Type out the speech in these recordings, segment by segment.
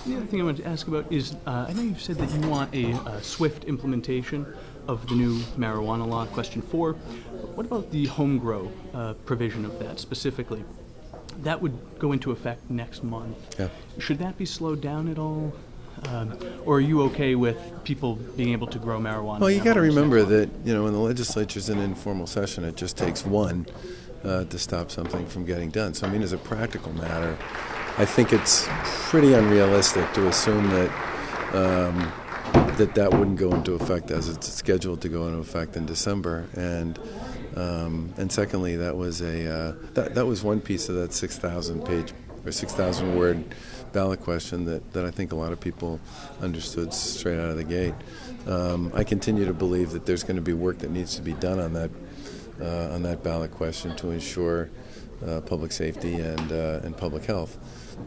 The other thing I wanted to ask about is I know you've said that you want a swift implementation of the new marijuana law, Question 4. What about the home grow provision of that specifically? That would go into effect next month. Yeah. Should that be slowed down at all? Or are you okay with people being able to grow marijuana? Well, in you their got to homes remember next month? that when the legislature's in informal session, it just takes one to stop something from getting done. So, I mean, as a practical matter, I think it's pretty unrealistic to assume that wouldn't go into effect as it's scheduled to go into effect in December. And secondly, that was that was one piece of that 6,000 page or 6,000 word ballot question that I think a lot of people understood straight out of the gate. I continue to believe that there's going to be work that needs to be done on that ballot question to ensure public safety and public health.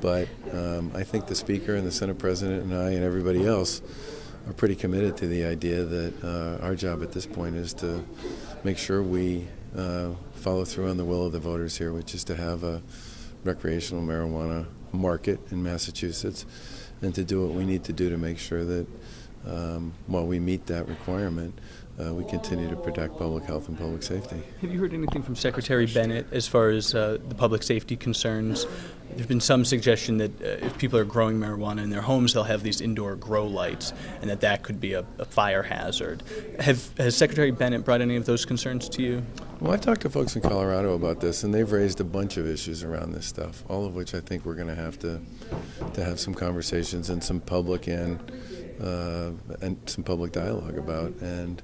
But I think the Speaker and the Senate President and I and everybody else are pretty committed to the idea that our job at this point is to make sure we follow through on the will of the voters here, which is to have a recreational marijuana market in Massachusetts, and to do what we need to do to make sure that while we meet that requirement, we continue to protect public health and public safety. Have you heard anything from Secretary Bennett as far as the public safety concerns? There's been some suggestion that if people are growing marijuana in their homes, they'll have these indoor grow lights, and that could be a fire hazard. Has Secretary Bennett brought any of those concerns to you? Well, I've talked to folks in Colorado about this, and they've raised a bunch of issues around this stuff, all of which I think we're going to have some conversations and some public and some public dialogue about. And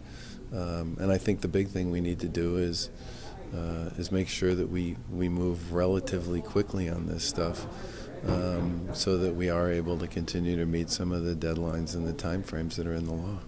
I think the big thing we need to do is make sure that we move relatively quickly on this stuff, so that we are able to continue to meet some of the deadlines and the time frames that are in the law.